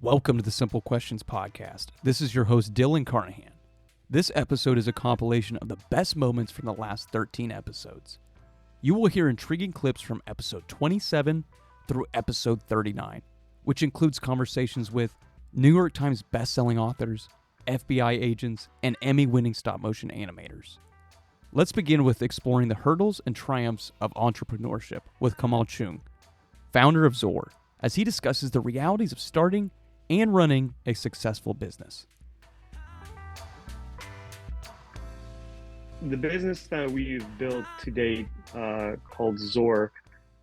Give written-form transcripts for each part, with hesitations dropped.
Welcome to the Simple Questions Podcast. This is your host, Dylan Carnahan. This episode is a compilation of the best moments from the last 13 episodes. You will hear intriguing clips from episode 27 through episode 39, which includes conversations with New York Times bestselling authors, FBI agents, and Emmy-winning stop-motion animators. Let's begin with exploring the hurdles and triumphs of entrepreneurship with Komal Choong, founder of Zohr, as he discusses the realities of starting and running a successful business. The business that we've built to date, called Zohr,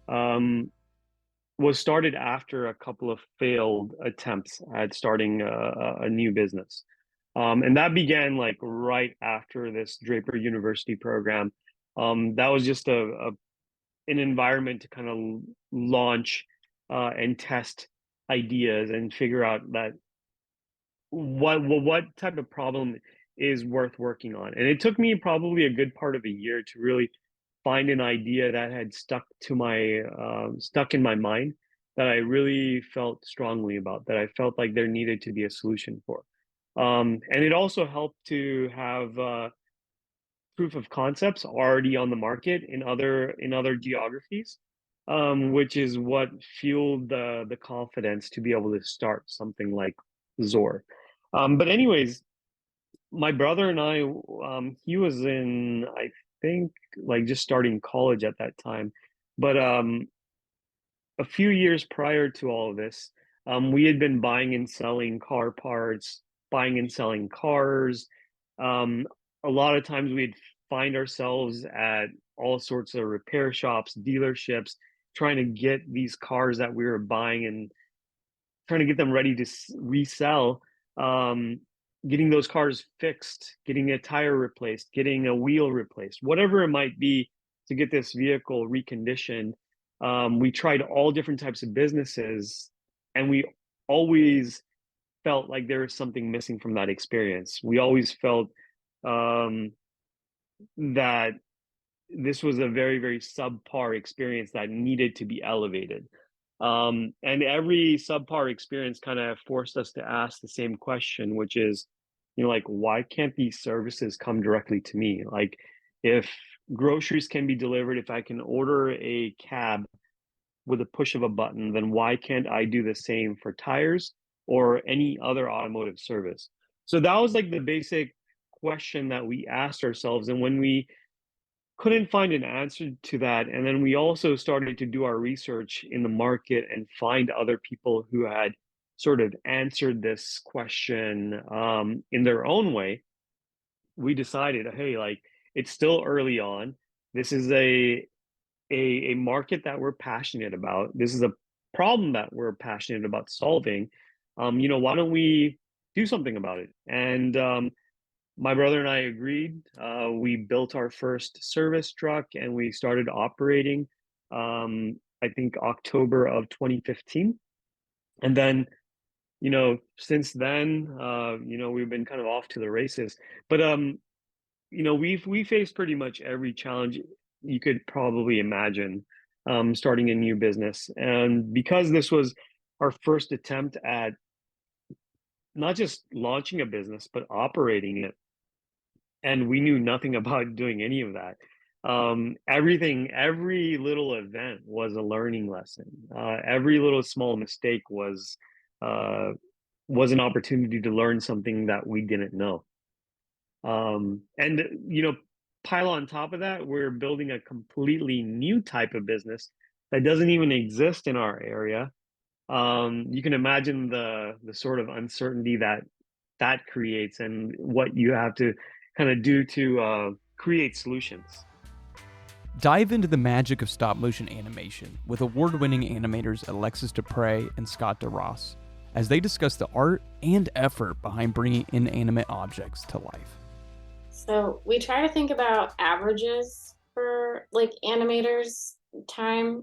was started after a couple of failed attempts at starting a new business. And that began like right after this Draper University program. That was just an environment to kind of launch and test ideas and figure out that what type of problem is worth working on. And it took me probably a good part of a year to really find an idea that had stuck in my mind, that I really felt strongly about, that I felt like there needed to be a solution for. And it also helped to have proof of concepts already on the market in other geographies, which is what fueled the confidence to be able to start something like Zohr. But anyways, my brother and I, he was in, I think, like just starting college at that time. But a few years prior to all of this, we had been buying and selling car parts, buying and selling cars. A lot of times we'd find ourselves at all sorts of repair shops, dealerships, trying to get these cars that we were buying and trying to get them ready to resell. Getting those cars fixed, getting a tire replaced, getting a wheel replaced, whatever it might be to get this vehicle reconditioned. We tried all different types of businesses, and we always felt like there was something missing from that experience. We always felt that this was a very, very subpar experience that needed to be elevated. And every subpar experience kind of forced us to ask the same question, which is, like, why can't these services come directly to me? Like, if groceries can be delivered, if I can order a cab with a push of a button, then why can't I do the same for tires or any other automotive service? So that was like the basic question that we asked ourselves. And when we couldn't find an answer to that, and then we also started to do our research in the market and find other people who had sort of answered this question in their own way, we decided, hey, like, it's still early on. This is a market that we're passionate about. This is a problem that we're passionate about solving. Why don't we do something about it? And my brother and I agreed. We built our first service truck and we started operating, I think October of 2015. And then, since then, we've been kind of off to the races. But, we faced pretty much every challenge you could probably imagine starting a new business. And because this was our first attempt at not just launching a business, but operating it, and we knew nothing about doing any of that. Every little event was a learning lesson. Every little small mistake was an opportunity to learn something that we didn't know. And pile on top of that, we're building a completely new type of business that doesn't even exist in our area. You can imagine the sort of uncertainty that creates and what you have to kind of do to create solutions. Dive into the magic of stop-motion animation with award-winning animators Alexis Deprey and DaRos as they discuss the art and effort behind bringing inanimate objects to life. So we try to think about averages for like animators time,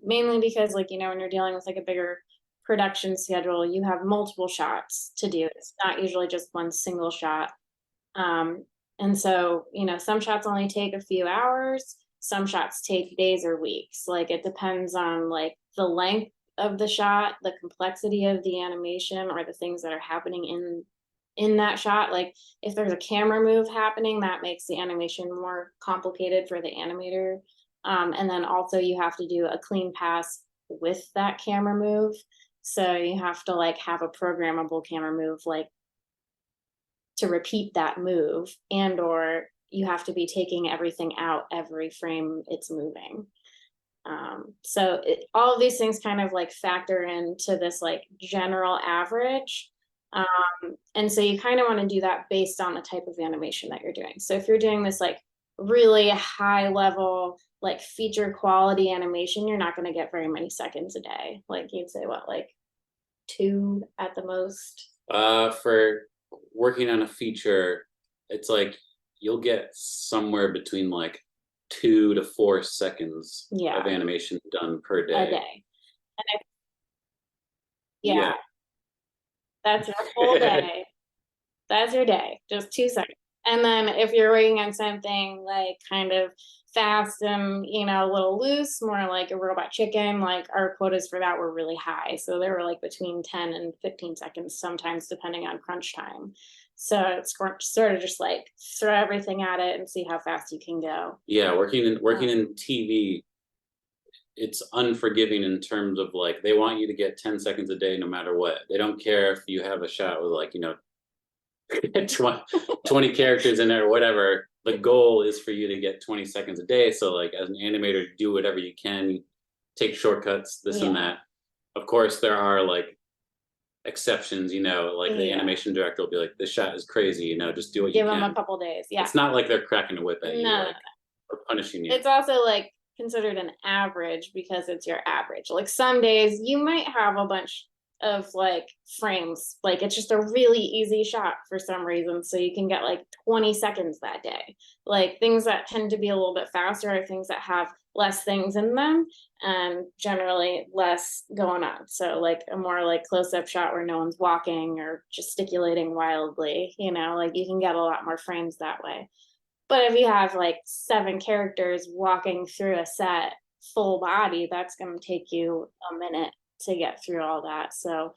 mainly because when you're dealing with like a bigger production schedule, you have multiple shots to do. It's not usually just one single shot. And so, some shots only take a few hours, some shots take days or weeks. Like, it depends on like the length of the shot, the complexity of the animation, or the things that are happening in that shot. Like if there's a camera move happening, that makes the animation more complicated for the animator. And then also you have to do a clean pass with that camera move. So you have to like have a programmable camera move, like to repeat that move, and or you have to be taking everything out every frame it's moving. So all of these things kind of like factor into this like general average. And so you kind of want to do that based on the type of animation that you're doing. So if you're doing this like really high level, like feature quality animation, you're not going to get very many seconds a day. Like you'd say what, like 2 at the most? For working on a feature, it's like you'll get somewhere between like 2 to 4 seconds of animation done per day. A day. And yeah. That's your whole day. That's your day, just 2 seconds. And then if you're working on something like kind of fast and, you know, a little loose, more like a robot chicken, like our quotas for that were really high. So they were like between 10 and 15 seconds, sometimes depending on crunch time. So it's sort of just like throw everything at it and see how fast you can go. Yeah, working in TV, it's unforgiving in terms of like they want you to get 10 seconds a day no matter what. They don't care if you have a shot with like, you know, 20 characters in there or whatever. The goal is for you to get 20 seconds a day. So like as an animator, do whatever you can, take shortcuts, this and that. Of course, there are like exceptions, you know, like the animation director will be like, this shot is crazy, you know, just do what you can. Give them a couple days. Yeah. It's not like they're cracking a whip at you like, or punishing you. It's also like considered an average because it's your average. Like some days you might have a bunch of like frames, like it's just a really easy shot for some reason, so you can get like 20 seconds that day. Like things that tend to be a little bit faster are things that have less things in them and generally less going on. So like a more like close-up shot where no one's walking or gesticulating wildly, you know, like you can get a lot more frames that way. But if you have like 7 characters walking through a set full body, that's going to take you a minute to get through all that. So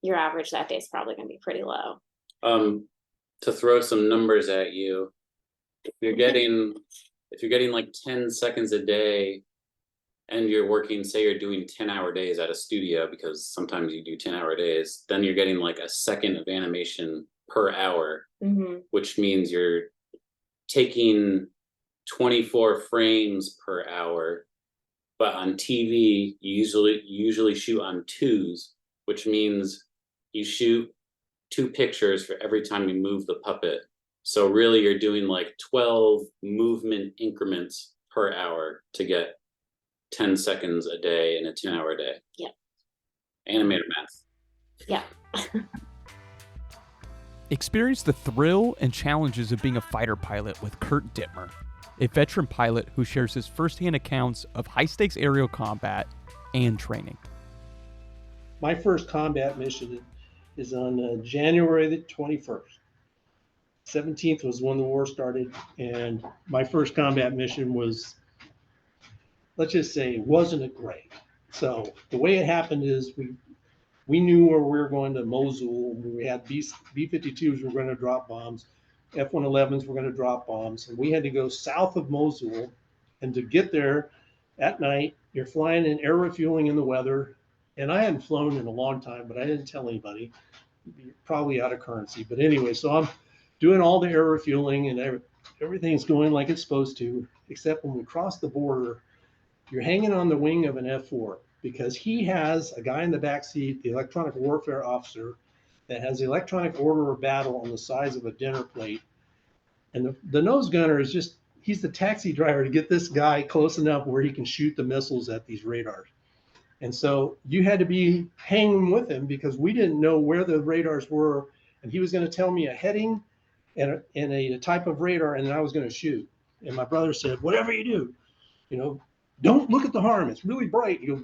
your average that day is probably going to be pretty low. To throw some numbers at you, if you're getting like 10 seconds a day and you're working, say you're doing 10-hour days at a studio, because sometimes you do 10-hour days, then you're getting like a second of animation per hour, which means you're taking 24 frames per hour. But on TV, you usually shoot on 2s, which means you shoot 2 pictures for every time you move the puppet. So really you're doing like 12 movement increments per hour to get 10 seconds a day in a 10-hour day. Yeah. Animator math. Yeah. Experience the thrill and challenges of being a fighter pilot with Kurt Dittmer, a veteran pilot who shares his firsthand accounts of high-stakes aerial combat and training. My first combat mission is on January the 21st. 17th was when the war started, and my first combat mission was, let's just say, wasn't great. So the way it happened is we knew where we were going to Mosul. We had B-52s were going to drop bombs. F-111s were going to drop bombs. And we had to go south of Mosul. And to get there at night, you're flying in air refueling in the weather. And I hadn't flown in a long time, but I didn't tell anybody. Probably out of currency. But anyway, so I'm doing all the air refueling and everything's going like it's supposed to, except when we cross the border, you're hanging on the wing of an F-4 because he has a guy in the back seat, the electronic warfare officer, that has the electronic order of battle on the size of a dinner plate. And the nose gunner is just, he's the taxi driver to get this guy close enough where he can shoot the missiles at these radars. And so you had to be hanging with him because we didn't know where the radars were. And he was going to tell me a heading and a type of radar, and then I was going to shoot. And my brother said, whatever you do, you know, don't look at the harm. It's really bright. You'll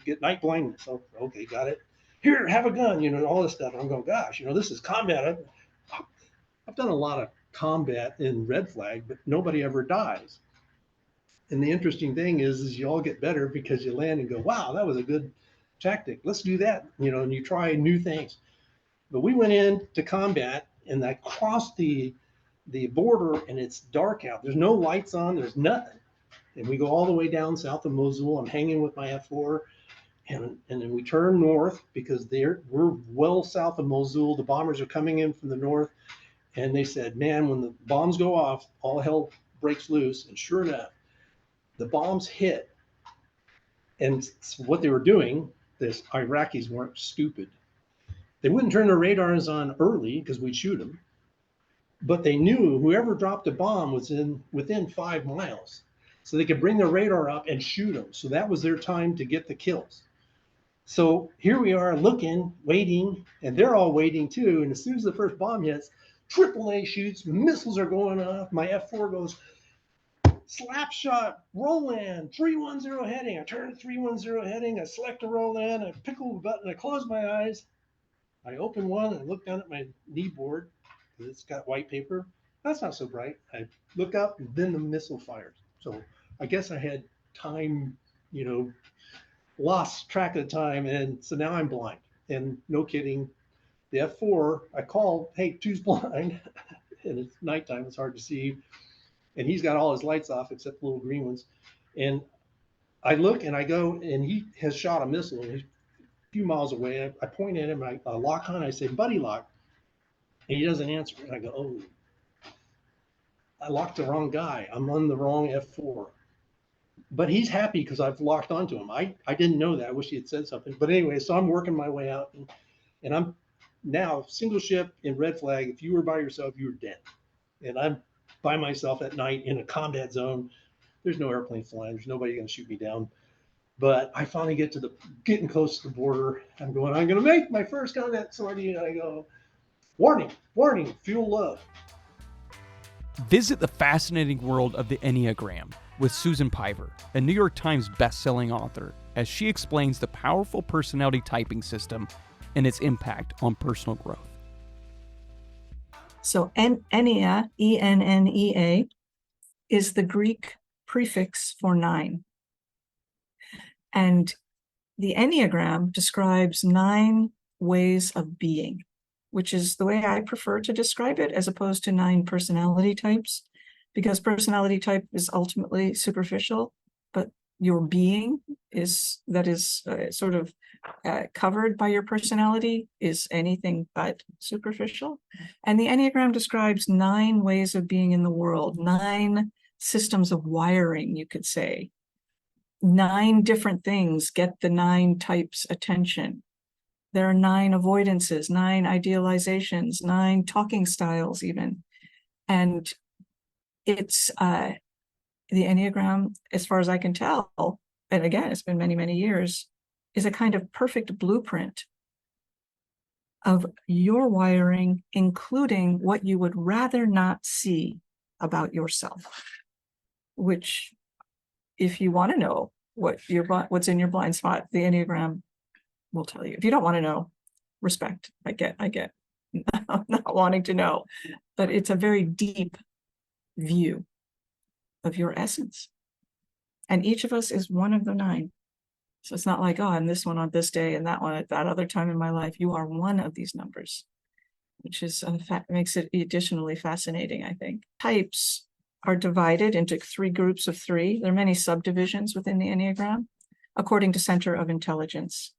get night blindness. So, okay, got it. Here, have a gun, you know, all this stuff. I'm going, gosh, you know, this is combat. I've done a lot of combat in Red Flag, but nobody ever dies. And the interesting thing is you all get better because you land and go, wow, that was a good tactic. Let's do that, and you try new things. But we went into combat, and I crossed the border, and it's dark out. There's no lights on. There's nothing. And we go all the way down south of Mosul. I'm hanging with my F4, and then we turn north because we're well south of Mosul. The bombers are coming in from the north, and they said, man, when the bombs go off, all hell breaks loose. And sure enough, the bombs hit. And what they were doing, the Iraqis weren't stupid. They wouldn't turn their radars on early because we'd shoot them, but they knew whoever dropped a bomb was within 5 miles, so they could bring their radar up and shoot them. So that was their time to get the kills. So here we are looking, waiting, and they're all waiting too. And as soon as the first bomb hits, AAA shoots, missiles are going off. My F4 goes, slap shot, roll in, 310 heading. I turn 310 heading, I select a roll in, I pickle the button, I close my eyes. I open one and look down at my knee board because it's got white paper. That's not so bright. I look up and then the missile fires. So I guess I had time, lost track of time. And so now I'm blind. And no kidding, the F4, I called, hey, two's blind. And it's nighttime, it's hard to see. And he's got all his lights off except the little green ones. And I look and I go, and he has shot a missile. And he's a few miles away. I point at him, I lock on, I say, buddy lock. And he doesn't answer. And I go, oh, I locked the wrong guy. I'm on the wrong F4. But he's happy because I've locked onto him. I didn't know that. I wish he had said something. But anyway, so I'm working my way out. And I'm now single ship in red flag. If you were by yourself, you were dead. And I'm by myself at night in a combat zone. There's no airplane flying. There's nobody going to shoot me down. But I finally getting close to the border. I'm going to make my first combat sortie. And I go, warning, fuel low. Visit the fascinating world of the Enneagram with Susan Piver, a New York Times best-selling author, as she explains the powerful personality typing system and its impact on personal growth. So Ennea, E-N-N-E-A, is the Greek prefix for 9. And the Enneagram describes 9 ways of being, which is the way I prefer to describe it, as opposed to 9 personality types, because personality type is ultimately superficial, but your being is sort of covered by your personality is anything but superficial. And the Enneagram describes 9 ways of being in the world, 9 systems of wiring, you could say. 9 different things get the 9 types' attention. There are 9 avoidances, 9 idealizations, 9 talking styles even. And it's the Enneagram, as far as I can tell, and again, it's been many, many years, is a kind of perfect blueprint of your wiring, including what you would rather not see about yourself, which, if you want to know what's in your blind spot, the Enneagram will tell you. If you don't want to know, respect. I get not wanting to know, but it's a very deep view of your essence. And each of us is one of the 9. So it's not like, oh, I'm this one on this day and that one at that other time in my life. You are one of these numbers, which is makes it additionally fascinating, I think. Types are divided into 3 groups of 3. There are many subdivisions within the Enneagram, according to center of intelligence.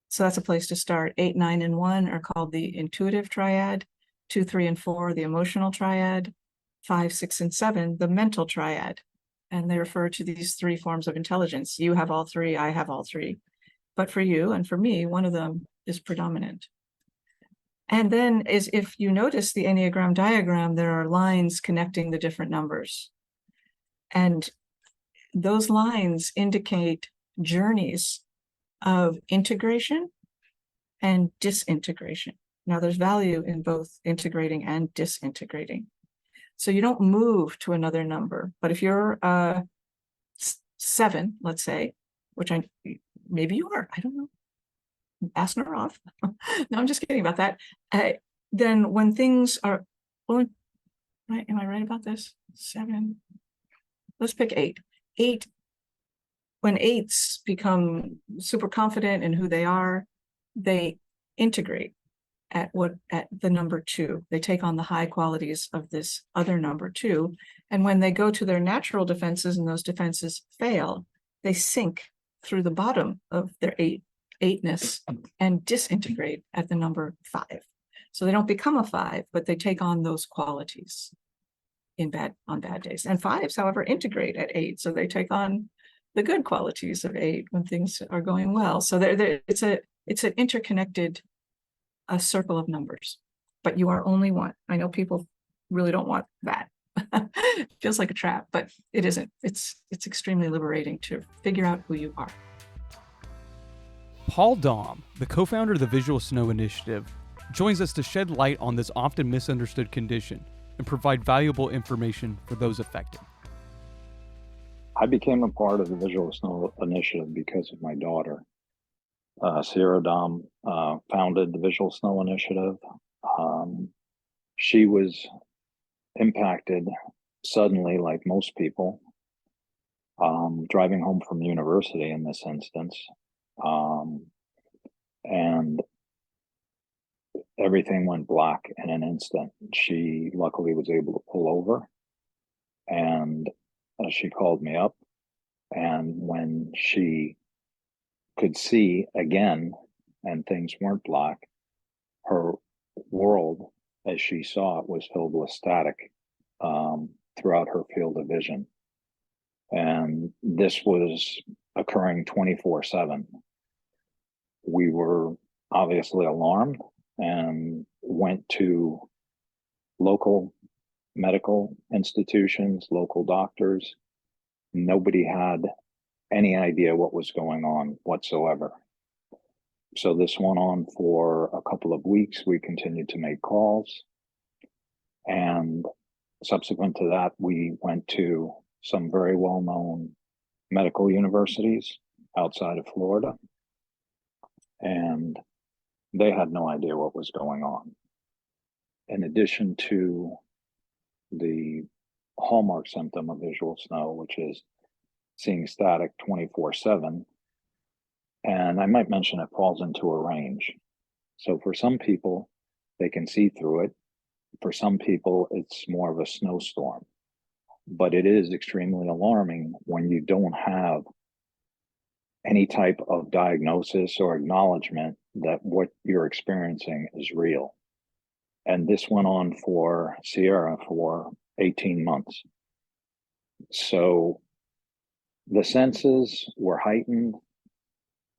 So that's a place to start. 8, 9, and 1 are called the intuitive triad. 2, 3, and 4, the emotional triad. 5, 6, and 7, the mental triad. And they refer to these 3 forms of intelligence. You have all 3, I have all 3. But for you and for me, one of them is predominant. And then if you notice the Enneagram diagram, there are lines connecting the different numbers. And those lines indicate journeys of integration and disintegration. Now, there's value in both integrating and disintegrating. So you don't move to another number. But if you're 7, let's say, which maybe you are, I don't know. Asking her off. No, I'm just kidding about that. Then when things are, right, am I right about this? 7. Let's pick 8. 8 when 8s become super confident in who they are, they integrate at the number 2. They take on the high qualities of this other number 2. And when they go to their natural defenses and those defenses fail, they sink through the bottom of their 8-ness and disintegrate at the number 5. So they don't become a 5, but they take on those qualities on bad days. And 5s, however, integrate at 8. So they take on the good qualities of 8 when things are going well. So it's an interconnected circle of numbers, but you are only one. I know people really don't want that. It feels like a trap, but it isn't. It's extremely liberating to figure out who you are. Paul Domb, the co-founder of the Visual Snow Initiative, joins us to shed light on this often misunderstood condition and provide valuable information for those affected. I became a part of the Visual Snow Initiative because of my daughter. Sierra Domb founded the Visual Snow Initiative. She was impacted suddenly, like most people, driving home from university in this instance. And everything went black in an instant. She luckily was able to pull over, and she called me up. And when she could see again and things weren't black, her world as she saw it was filled with static throughout her field of vision. And this was occurring 24/7. We were obviously alarmed and went to local medical institutions, local doctors. Nobody had any idea what was going on whatsoever. So this went on for a couple of weeks. We continued to make calls. And subsequent to that, we went to some very well-known medical universities outside of Florida. And they had no idea what was going on. In addition to the hallmark symptom of visual snow, which is seeing static 24/7, and I might mention it falls into a range. So for some people, they can see through it. For some people, it's more of a snowstorm. But it is extremely alarming when you don't have any type of diagnosis or acknowledgement that what you're experiencing is real. And this went on for Sierra for 18 months. So the senses were heightened.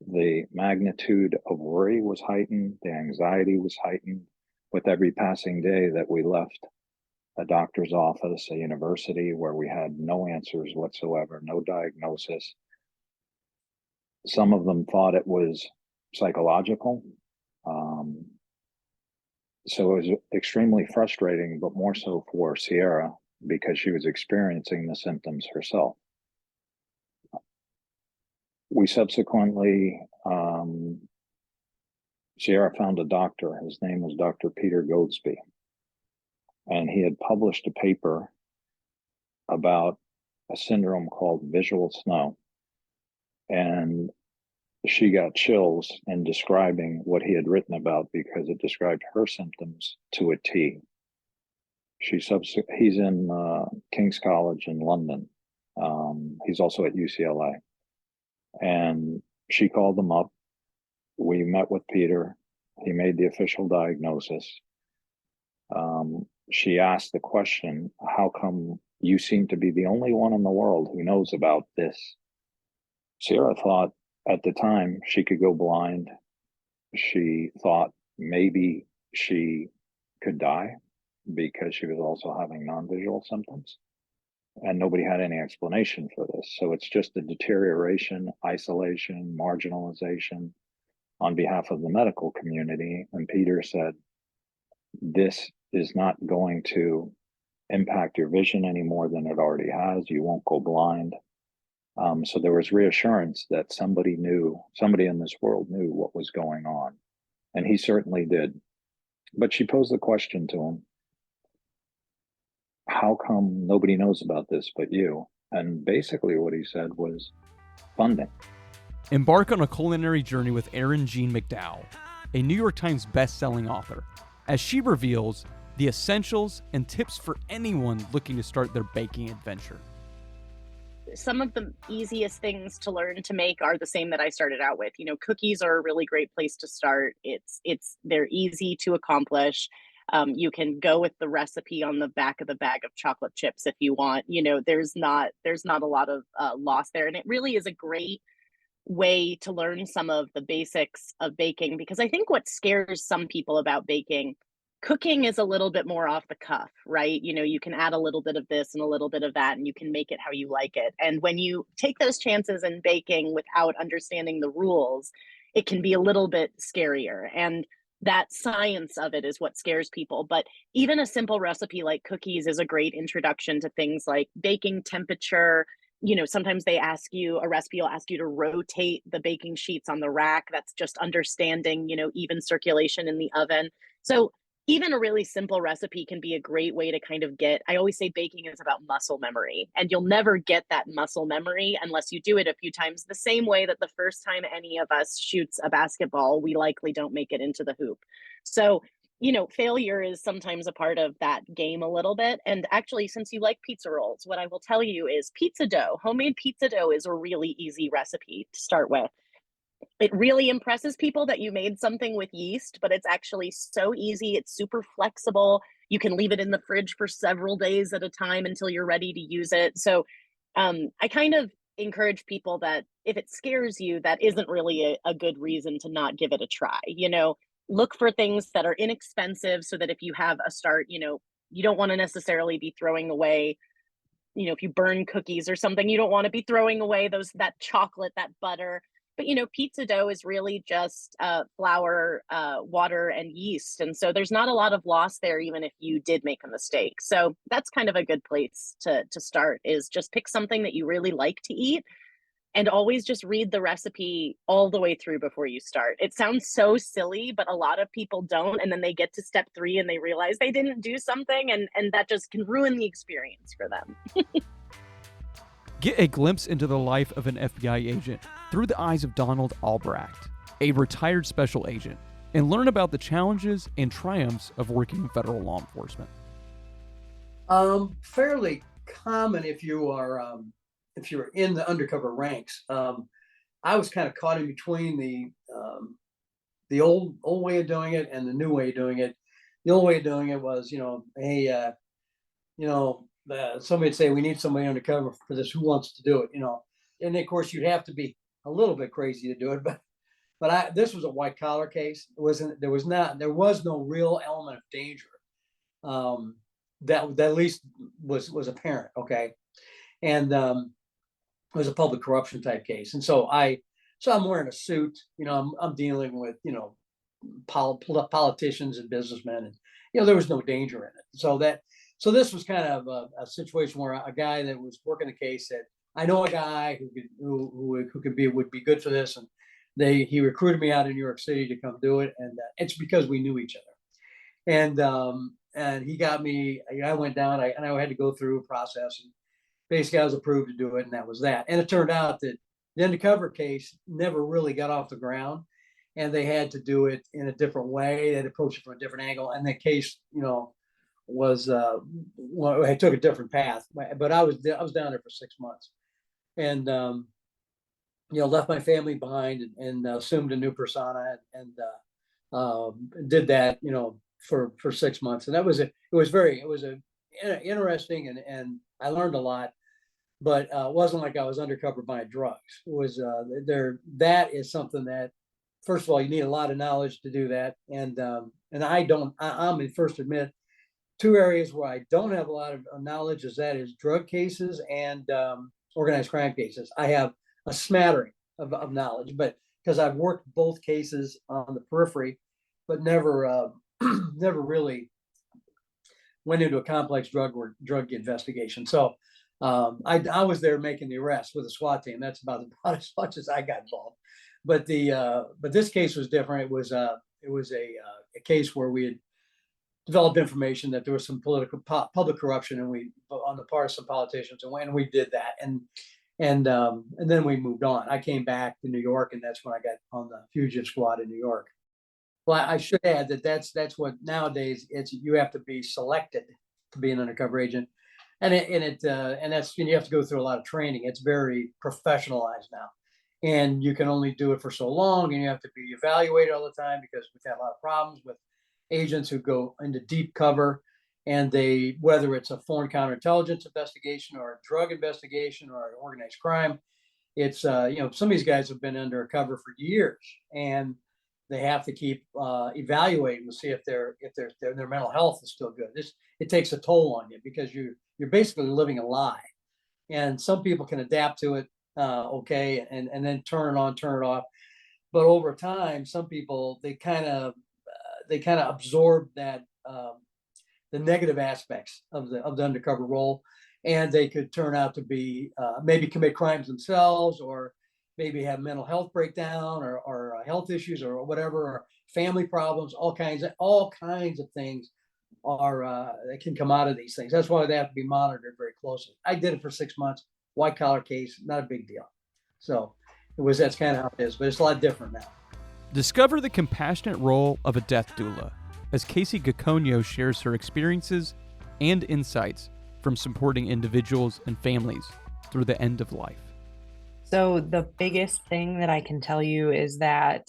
The magnitude of worry was heightened. The anxiety was heightened with every passing day that we left a doctor's office, a university where we had no answers whatsoever, no diagnosis. Some of them thought it was psychological. So it was extremely frustrating, but more so for Sierra because she was experiencing the symptoms herself. We subsequently, Sierra found a doctor. His name was Dr. Peter Goldsby. And he had published a paper about a syndrome called visual snow. And she got chills in describing what he had written about because it described her symptoms to a T. He's in King's College in London. He's also at UCLA. And she called him up. We met with Peter. He made the official diagnosis. She asked the question, how come you seem to be the only one in the world who knows about this? Sierra thought at the time she could go blind. She thought maybe she could die because she was also having non-visual symptoms. And nobody had any explanation for this. So it's just a deterioration, isolation, marginalization on behalf of the medical community. And Peter said, this is not going to impact your vision any more than it already has. You won't go blind. So there was reassurance that somebody in this world knew what was going on. And he certainly did. But she posed the question to him, how come nobody knows about this but you? And basically what he said was, funding. Embark on a culinary journey with Erin Jeanne McDowell, a New York Times best-selling author, as she reveals the essentials and tips for anyone looking to start their baking adventure. Some of the easiest things to learn to make are the same that I started out with. You know, cookies are a really great place to start. They're easy to accomplish. You can go with the recipe on the back of the bag of chocolate chips if you want. You know, there's not a lot of loss there, and it really is a great way to learn some of the basics of baking, because I think what scares some people about baking, cooking is a little bit more off the cuff, right? You know, you can add a little bit of this and a little bit of that, and you can make it how you like it. And when you take those chances in baking without understanding the rules, it can be a little bit scarier. And that science of it is what scares people. But even a simple recipe like cookies is a great introduction to things like baking temperature. You know, sometimes a recipe will ask you to rotate the baking sheets on the rack. That's just understanding, you know, even circulation in the oven. So even a really simple recipe can be a great way to kind of I always say baking is about muscle memory, and you'll never get that muscle memory unless you do it a few times, the same way that the first time any of us shoots a basketball, we likely don't make it into the hoop. So, you know, failure is sometimes a part of that game a little bit. And actually, since you like pizza rolls, what I will tell you is homemade pizza dough is a really easy recipe to start with. It really impresses people that you made something with yeast, but it's actually so easy. It's super flexible. You can leave it in the fridge for several days at a time until you're ready to use it. So I kind of encourage people that if it scares you, that isn't really a good reason to not give it a try. You know, look for things that are inexpensive so that if you have a start, you know, you don't want to necessarily be throwing away, you know, if you burn cookies or something, you don't want to be throwing away that chocolate, that butter. But, you know, pizza dough is really just flour, water, and yeast. And so there's not a lot of loss there, even if you did make a mistake. So that's kind of a good place to start, is just pick something that you really like to eat, and always just read the recipe all the way through before you start. It sounds so silly, but a lot of people don't. And then they get to step 3 and they realize they didn't do something, and that just can ruin the experience for them. Get a glimpse into the life of an FBI agent through the eyes of Donald Albracht, a retired special agent, and learn about the challenges and triumphs of working in federal law enforcement. Fairly common if you're in the undercover ranks. I was kind of caught in between the old way of doing it and the new way of doing it. The old way of doing it was, you know, hey, you know, somebody would say, we need somebody undercover for this. Who wants to do it? You know, and of course you'd have to be a little bit crazy to do it, but this was a white collar case. There was no real element of danger that at least was apparent. Okay, and it was a public corruption type case, and so I'm wearing a suit. You know, I'm dealing with, you know, politicians and businessmen, and you know there was no danger in it. So this was kind of a situation where a guy that was working the case said, I know a guy who would be good for this, and he recruited me out of New York City to come do it, and it's because we knew each other, and he got me. I went down, and I had to go through a process, and basically I was approved to do it, and that was that. And it turned out that the undercover case never really got off the ground, and they had to do it in a different way. They had to approach it from a different angle, and the case, you know, was I took a different path, but I was down there for 6 months, and you know, left my family behind and assumed a new persona, and did that, you know, for 6 months, and it was interesting, and I learned a lot, but it wasn't like I was undercover buying drugs. It was that is something that, first of all, you need a lot of knowledge to do that, and I'm the first to admit, 2 areas where I don't have a lot of knowledge is drug cases and organized crime cases. I have a smattering of knowledge, but because I've worked both cases on the periphery, but never really went into a complex drug investigation. So I was there making the arrest with a SWAT team. That's about as much as I got involved. But this case was different. It was a case where we had developed information that there was some public corruption, and we, on the part of some politicians, and we did that. And And then we moved on. I came back to New York, and that's when I got on the fugitive squad in New York. Well, I should add that that's what nowadays you have to be selected to be an undercover agent, and that's you have to go through a lot of training. It's very professionalized now, and you can only do it for so long, and you have to be evaluated all the time because we've had a lot of problems with agents who go into deep cover, and whether it's a foreign counterintelligence investigation or a drug investigation or an organized crime, it's some of these guys have been undercover for years, and they have to keep evaluating to see if their mental health is still good. It takes a toll on you because you're basically living a lie, and some people can adapt to it, okay, and then turn it on, turn it off. But over time, some people they kind of absorb that the negative aspects of the undercover role, and they could turn out to be maybe commit crimes themselves, or maybe have mental health breakdown or health issues or whatever, or family problems. All kinds of things that can come out of these things. That's why they have to be monitored very closely. I did it for 6 months, white collar case, not a big deal. So that's kind of how it is, but it's a lot different now. Discover the compassionate role of a death doula as Kacie Gikonyo shares her experiences and insights from supporting individuals and families through the end of life. So the biggest thing that I can tell you is that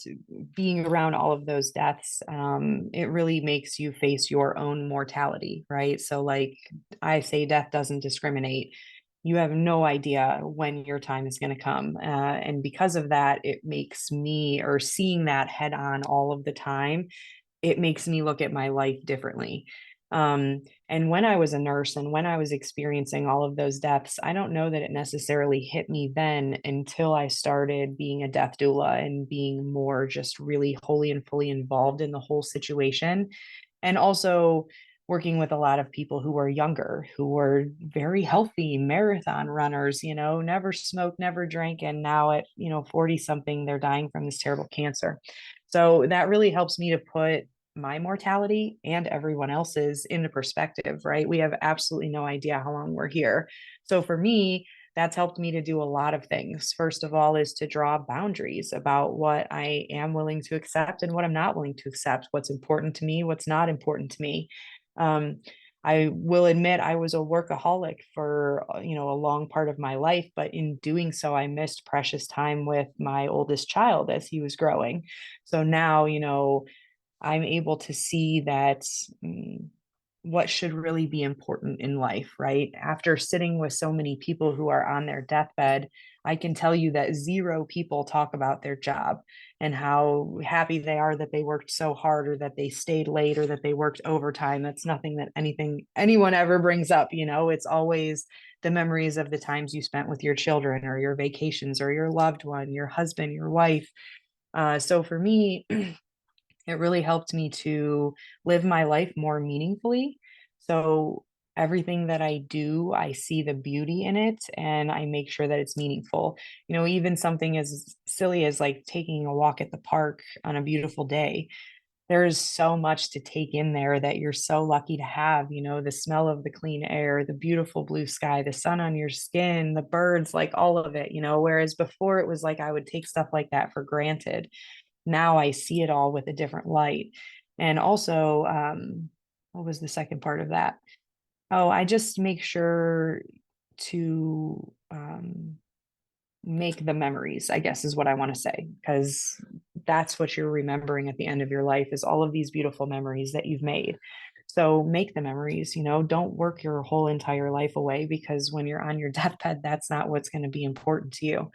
being around all of those deaths, it really makes you face your own mortality, right? So like I say, death doesn't discriminate. You have no idea when your time is going to come. And because of that, it makes me, or seeing that head on all of the time, it makes me look at my life differently. And when I was a nurse and when I was experiencing all of those deaths, I don't know that it necessarily hit me then until I started being a death doula and being more just really wholly and fully involved in the whole situation. And also working with a lot of people who were younger, who were very healthy marathon runners, never smoked, never drank. And now at, 40 something, they're dying from this terrible cancer. So that really helps me to put my mortality and everyone else's into perspective, right? We have absolutely no idea how long we're here. So for me, that's helped me to do a lot of things. First of all, is to draw boundaries about what I am willing to accept and what I'm not willing to accept, what's important to me, what's not important to me. I will admit I was a workaholic for, a long part of my life, but in doing so, I missed precious time with my oldest child as he was growing. So now, I'm able to see that what should really be important in life, right? After sitting with so many people who are on their deathbed, I can tell you that 0 people talk about their job and how happy they are that they worked so hard, or that they stayed late, or that they worked overtime. That's nothing that anyone ever brings up. It's always the memories of the times you spent with your children, or your vacations, or your loved one, your husband, your wife. So for me, it really helped me to live my life more meaningfully. So everything that I do, I see the beauty in it, and I make sure that it's meaningful. Even something as silly as like taking a walk at the park on a beautiful day. There's so much to take in there that you're so lucky to have, the smell of the clean air, the beautiful blue sky, the sun on your skin, the birds, like all of it, whereas before it was like I would take stuff like that for granted. Now I see it all with a different light. And also, what was the second part of that? Oh, I just make sure to make the memories, I guess is what I want to say, because that's what you're remembering at the end of your life, is all of these beautiful memories that you've made. So make the memories, don't work your whole entire life away, because when you're on your deathbed, that's not what's going to be important to you.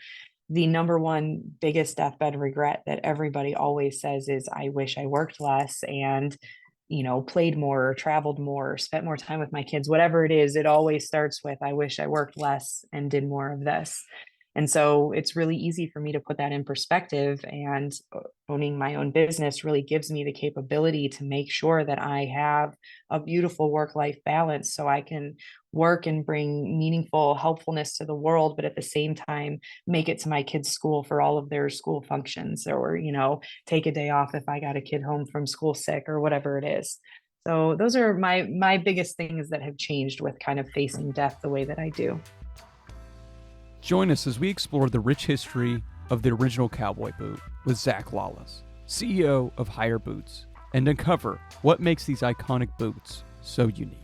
The number one biggest deathbed regret that everybody always says is, I wish I worked less and, played more, or traveled more, or spent more time with my kids, whatever it is, it always starts with, I wish I worked less and did more of this. And so it's really easy for me to put that in perspective, and owning my own business really gives me the capability to make sure that I have a beautiful work-life balance, so I can work and bring meaningful helpfulness to the world, but at the same time, make it to my kids' school for all of their school functions, or, take a day off if I got a kid home from school sick, or whatever it is. So those are my biggest things that have changed with kind of facing death the way that I do. Join us as we explore the rich history of the original cowboy boot with Zach Lawless, CEO of Hyer Boots, and uncover what makes these iconic boots so unique.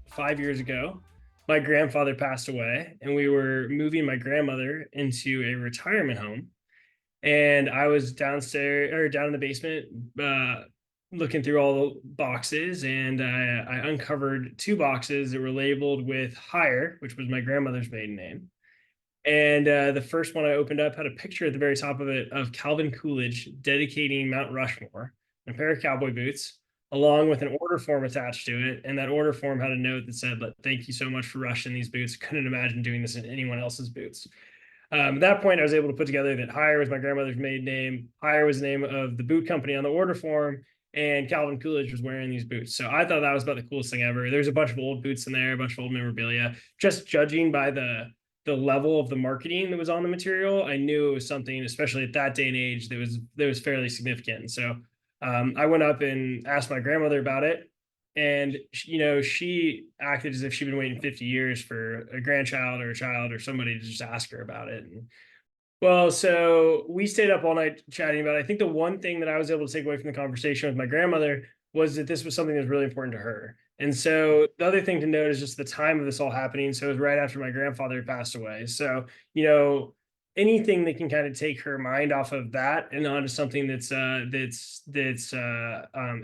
5 years ago, my grandfather passed away, and we were moving my grandmother into a retirement home. And I was downstairs or down in the basement, looking through all the boxes, and I uncovered 2 boxes that were labeled with Hyer, which was my grandmother's maiden name. And the first one I opened up had a picture at the very top of it of Calvin Coolidge dedicating Mount Rushmore, and a pair of cowboy boots, along with an order form attached to it. And that order form had a note that said, "Thank you so much for rushing these boots. Couldn't imagine doing this in anyone else's boots." At that point, I was able to put together that Hyer was my grandmother's maiden name. Hyer was the name of the boot company on the order form, and Calvin Coolidge was wearing these boots. So I thought that was about the coolest thing ever. There's a bunch of old boots in there, a bunch of old memorabilia. Just judging by the level of the marketing that was on the material, I knew it was something, especially at that day and age, that was fairly significant. And so I went up and asked my grandmother about it. And, she acted as if she'd been waiting 50 years for a grandchild or a child or somebody to just ask her about it. And, well, so we stayed up all night chatting about it. I think the one thing that I was able to take away from the conversation with my grandmother was that this was something that was really important to her. And so the other thing to note is just the time of this all happening. So it was right after my grandfather passed away. So, anything that can kind of take her mind off of that and onto something that's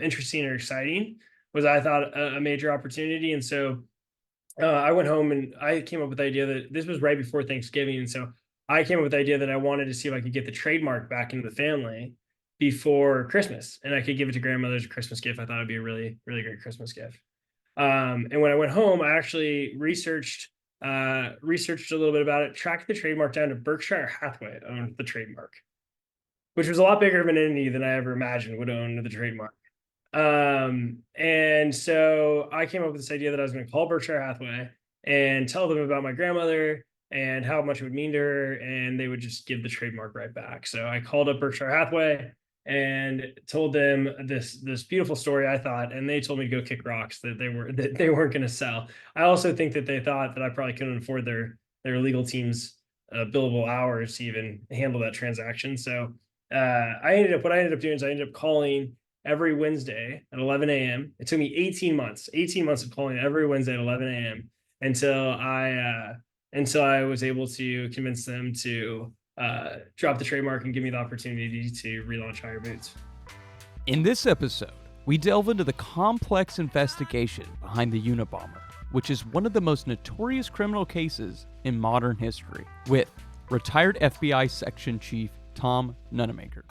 interesting or exciting was, I thought, a major opportunity. And so I went home and I came up with the idea that this was right before Thanksgiving. And so I came up with the idea that I wanted to see if I could get the trademark back into the family before Christmas, and I could give it to grandmother as a Christmas gift. I thought it'd be a really, really great Christmas gift. And when I went home, I actually researched a little bit about it, tracked the trademark down to Berkshire Hathaway owned the trademark, which was a lot bigger of an entity than I ever imagined would own the trademark. And so I came up with this idea that I was going to call Berkshire Hathaway and tell them about my grandmother and how much it would mean to her, and they would just give the trademark right back. So I called up Berkshire Hathaway and told them this beautiful story, I thought, and they told me to go kick rocks, that they weren't going to sell. I also think that they thought that I probably couldn't afford their legal team's billable hours to even handle that transaction. So what I ended up doing is I ended up calling every Wednesday at 11 a.m. It took me 18 months of calling every Wednesday at 11 a.m. until I was able to convince them to drop the trademark and give me the opportunity to relaunch Hyer Boots. In this episode, we delve into the complex investigation behind the Unabomber, which is one of the most notorious criminal cases in modern history, with retired FBI Section Chief Tom Nunemaker.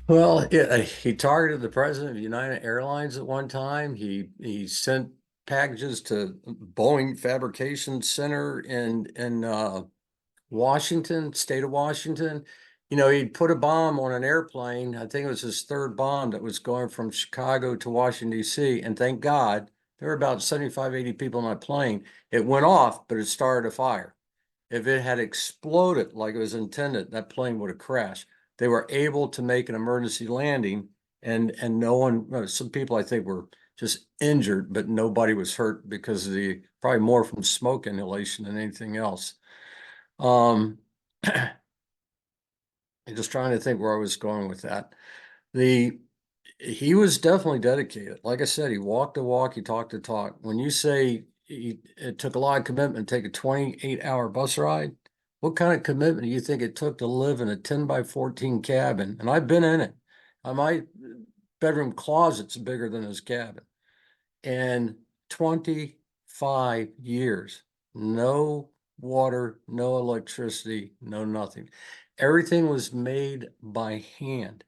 Well, he targeted the president of United Airlines at one time. He sent packages to Boeing Fabrication Center in Washington, state of Washington. He'd put a bomb on an airplane. I think it was his 3rd bomb that was going from Chicago to Washington, D.C. And thank God, there were about 75, 80 people on that plane. It went off, but it started a fire. If it had exploded like it was intended, that plane would have crashed. They were able to make an emergency landing, and no one, some people I think were just injured, but nobody was hurt because of probably more from smoke inhalation than anything else. I'm just trying to think where I was going with that. He was definitely dedicated. Like I said, he walked the walk, he talked the talk. When you say it took a lot of commitment to take a 28-hour bus ride, what kind of commitment do you think it took to live in a 10 by 14 cabin? And I've been in it. My bedroom closet's bigger than his cabin. And 25 years, no water, no electricity, no nothing. Everything was made by hand.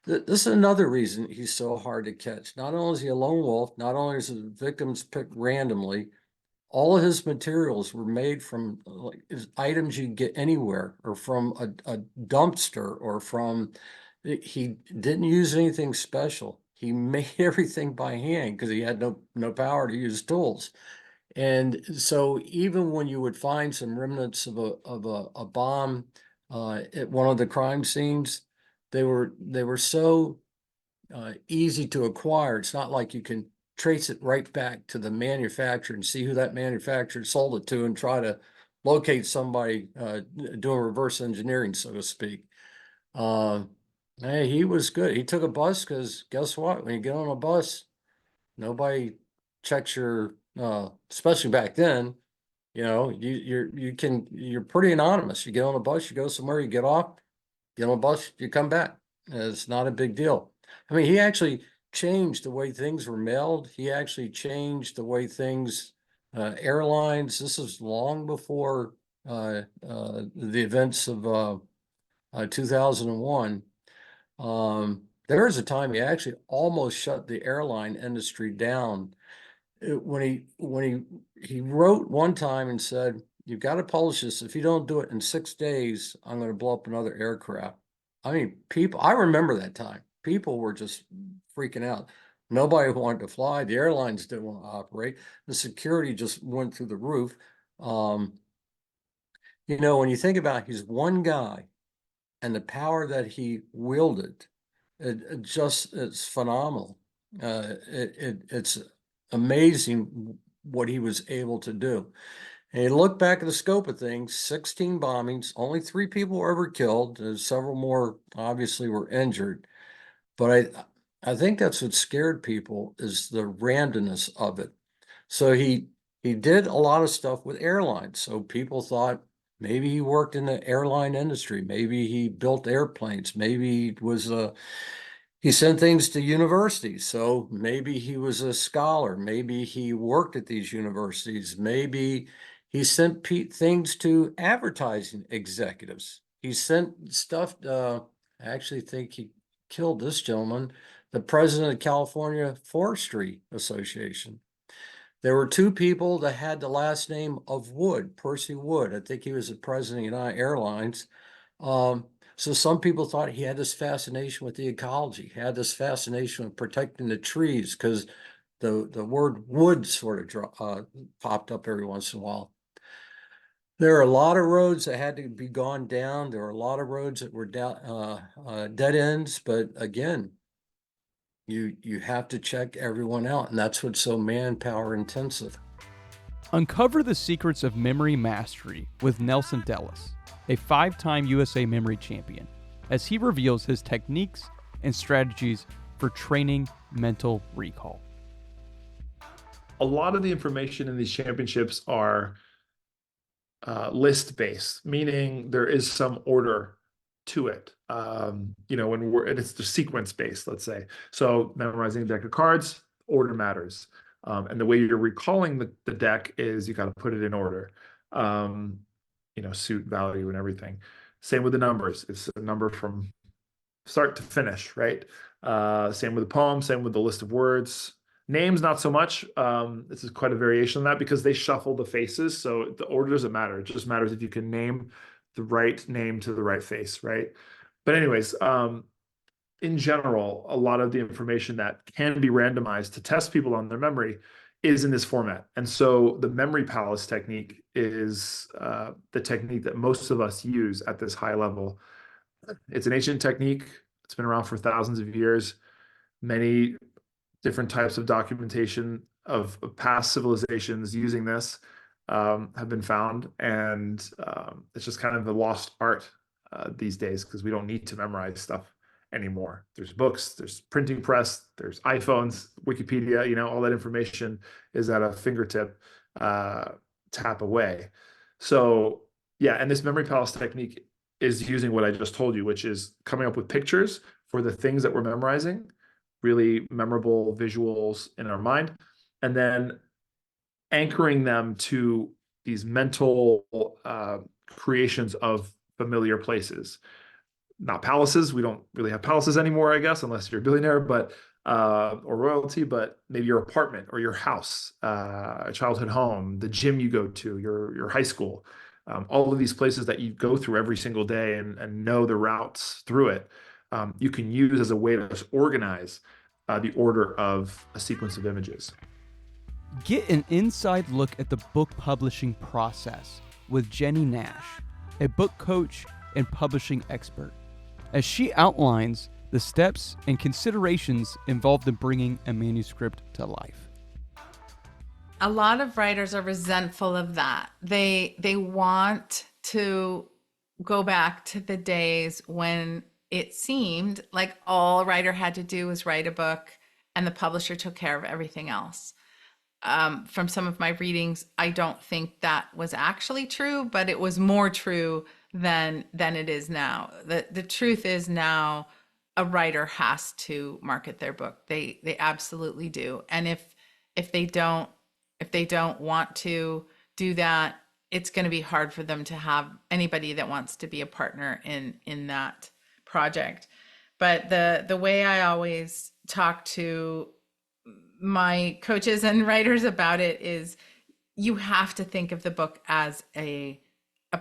This is another reason he's so hard to catch. Not only is he a lone wolf, not only is his victims picked randomly, all of his materials were made from items you get anywhere, or from a dumpster, or he didn't use anything special. He made everything by hand because he had no power to use tools. And so even when you would find some remnants of a bomb at one of the crime scenes, they were so easy to acquire. It's not like you can trace it right back to the manufacturer and see who that manufacturer sold it to and try to locate somebody doing reverse engineering, so to speak. Hey, he was good. He took a bus because guess what? When you get on a bus, nobody checks your, especially back then, you're pretty anonymous. You get on a bus, you go somewhere, you get off, get on a bus, you come back. It's not a big deal. I mean, he actually changed the way things were mailed. He actually changed the way things, airlines. This is long before the events of 2001. There was a time he actually almost shut the airline industry down. When he wrote one time and said, "You've got to publish this. If you don't do it in 6 days, I'm going to blow up another aircraft." I mean, I remember that time. People were just freaking out. Nobody wanted to fly. The airlines didn't want to operate. The security just went through the roof. When you think about he's one guy and the power that he wielded, it's phenomenal. It's amazing what he was able to do. And you look back at the scope of things, 16 bombings, only 3 people were ever killed. Several more obviously were injured. But I think that's what scared people, is the randomness of it. So he did a lot of stuff with airlines. So people thought maybe he worked in the airline industry. Maybe he built airplanes. Maybe he sent things to universities. So maybe he was a scholar. Maybe he worked at these universities. Maybe he sent things to advertising executives. He sent stuff. I actually think he killed this gentleman, the president of California Forestry Association. There were 2 people that had the last name of Wood, Percy Wood. I think he was the president of United Airlines. So some people thought he had this fascination with the ecology, had this fascination with protecting the trees, because the word wood sort of popped up every once in a while. There are a lot of roads that had to be gone down. There are a lot of roads that were dead ends. But again, you have to check everyone out, and that's what's so manpower intensive. Uncover the secrets of memory mastery with Nelson Dellis, a 5-time USA memory champion, as he reveals his techniques and strategies for training mental recall. A lot of the information in these championships are list-based, meaning there is some order to it. And it's the sequence-based, let's say. So memorizing a deck of cards, order matters. And the way you're recalling the deck is you got to put it in order. Suit, value, and everything. Same with the numbers. It's a number from start to finish, right? Same with the poem, same with the list of words. Names, not so much. This is quite a variation on that because they shuffle the faces. So the order doesn't matter. It just matters if you can name the right name to the right face, right? But anyways, in general, a lot of the information that can be randomized to test people on their memory is in this format. And so the memory palace technique is the technique that most of us use at this high level. It's an ancient technique. It's been around for thousands of years. Many different types of documentation of past civilizations using this have been found. And it's just kind of a lost art these days because we don't need to memorize stuff anymore. There's books, there's printing press, there's iPhones, Wikipedia, all that information is at a fingertip tap away. So yeah, and this memory palace technique is using what I just told you, which is coming up with pictures for the things that we're memorizing, really memorable visuals in our mind, and then anchoring them to these mental creations of familiar places. Not palaces. We don't really have palaces anymore, I guess, unless you're a billionaire, but or royalty, but maybe your apartment or your house, a childhood home, the gym you go to, your high school, all of these places that you go through every single day and know the routes through it, you can use as a way to organize the order of a sequence of images. Get an inside look at the book publishing process with Jennie Nash, a book coach and publishing expert, as she outlines the steps and considerations involved in bringing a manuscript to life. a lot of writers are resentful of that. They want to go back to the days when it seemed like all a writer had to do was write a book and the publisher took care of everything else. From some of my readings, I don't think that was actually true, but it was more true than it is now. The truth is now a writer has to market their book. They absolutely do. And if they don't want to do that, it's going to be hard for them to have anybody that wants to be a partner in that project. But the way I always talk to my coaches and writers about it is you have to think of the book as a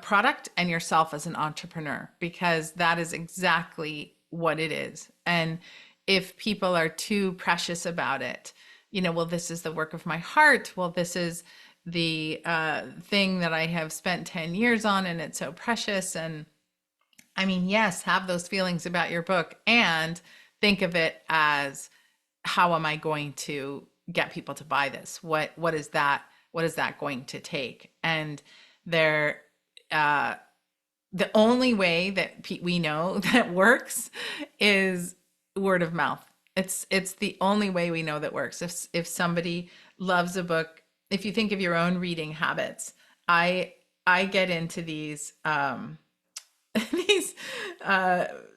product and yourself as an entrepreneur, because that is exactly what it is. And if people are too precious about it, well, this is the work of my heart. Well, this is the thing that I have spent 10 years on and it's so precious. And I mean, yes, have those feelings about your book and think of it as, how am I going to get people to buy this? What is that going to take? And the only way that we know that works is word of mouth. It's the only way we know that works. If somebody loves a book, if you think of your own reading habits, I get into these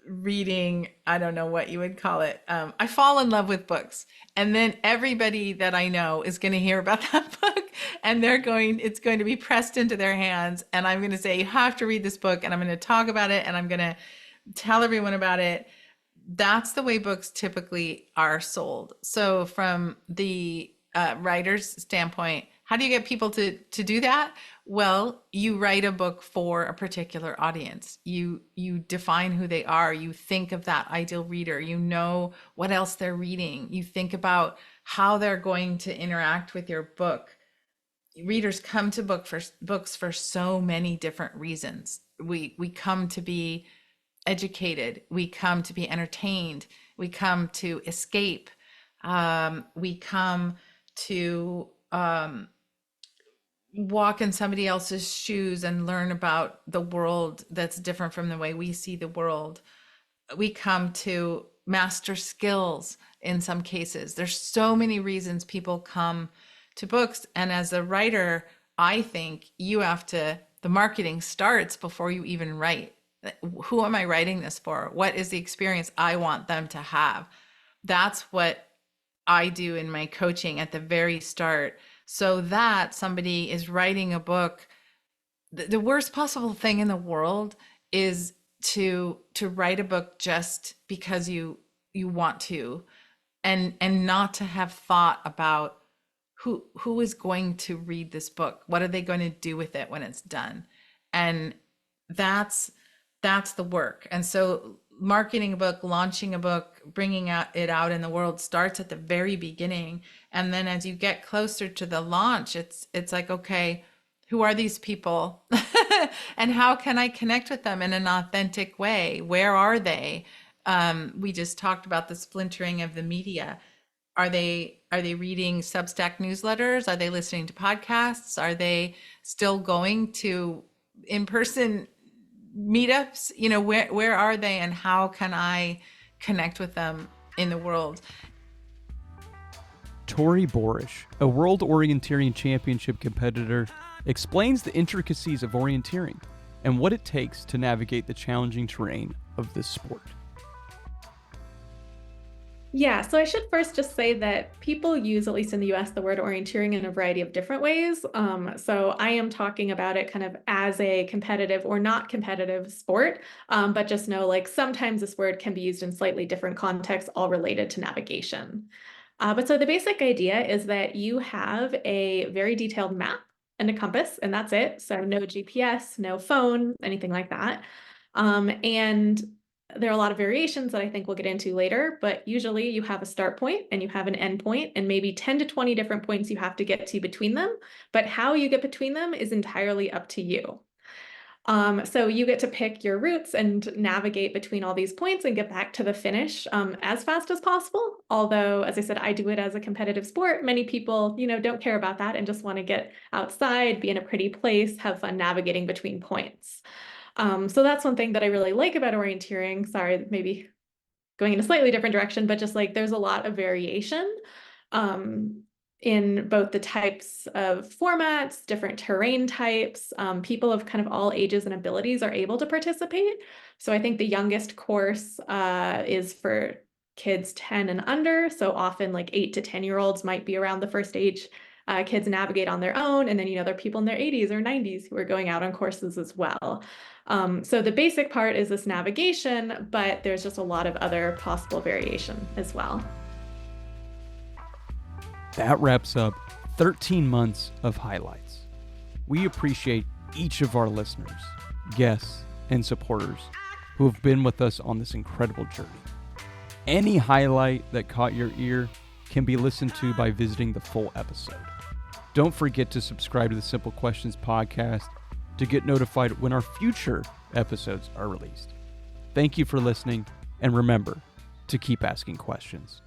reading, I don't know what you would call it. I fall in love with books, and then everybody that I know is going to hear about that book, and it's going to be pressed into their hands, and I'm going to say, you have to read this book, and I'm going to talk about it, and I'm going to tell everyone about it. That's the way books typically are sold. So from the writer's standpoint, how do you get people to do that? Well, you write a book for a particular audience. You define who they are. You think of that ideal reader. You know what else they're reading. You think about how they're going to interact with your book. Readers come to books for so many different reasons. We come to be educated. We come to be entertained. We come to escape. We come to walk in somebody else's shoes and learn about the world that's different from the way we see the world. We come to master skills in some cases. There's so many reasons people come to books. And as a writer, I think the marketing starts before you even write. Who am I writing this for? What is the experience I want them to have? That's what I do in my coaching at the very start, so that somebody is writing a book. The worst possible thing in the world is to write a book just because you want to, and not to have thought about who is going to read this book. What are they going to do with it when it's done? And that's the work. And so marketing a book, launching a book, bringing it out in the world starts at the very beginning. And then as you get closer to the launch, it's like, okay, who are these people? And how can I connect with them in an authentic way? Where are they? We just talked about the splintering of the media. Are they reading Substack newsletters? Are they listening to podcasts? Are they still going to in-person meetups? Where are they, and how can I connect with them in the world? Tori Borish, a World Orienteering Championship competitor, explains the intricacies of orienteering and what it takes to navigate the challenging terrain of this sport. Yeah, so I should first just say that people use, at least in the US, the word orienteering in a variety of different ways. So I am talking about it kind of as a competitive or not competitive sport, but just know, like, sometimes this word can be used in slightly different contexts, all related to navigation. But so the basic idea is that you have a very detailed map and a compass, and that's it. So no GPS, no phone, anything like that. And there are a lot of variations that I think we'll get into later, but usually you have a start point and you have an end point, and maybe 10 to 20 different points you have to get to between them. But how you get between them is entirely up to you. So you get to pick your routes and navigate between all these points and get back to the finish as fast as possible. Although, as I said, I do it as a competitive sport. Many people, don't care about that and just want to get outside, be in a pretty place, have fun navigating between points. So that's one thing that I really like about orienteering. Sorry, maybe going in a slightly different direction, but just like there's a lot of variation in both the types of formats, different terrain types. People of kind of all ages and abilities are able to participate. So I think the youngest course is for kids 10 and under. So often like 8 to 10-year-olds might be around the first age kids navigate on their own. And then, there are people in their 80s or 90s who are going out on courses as well. So the basic part is this navigation, but there's just a lot of other possible variation as well. That wraps up 13 months of highlights. We appreciate each of our listeners, guests, and supporters who have been with us on this incredible journey. Any highlight that caught your ear can be listened to by visiting the full episode. Don't forget to subscribe to the Simple Questions podcast to get notified when our future episodes are released. Thank you for listening, and remember to keep asking questions.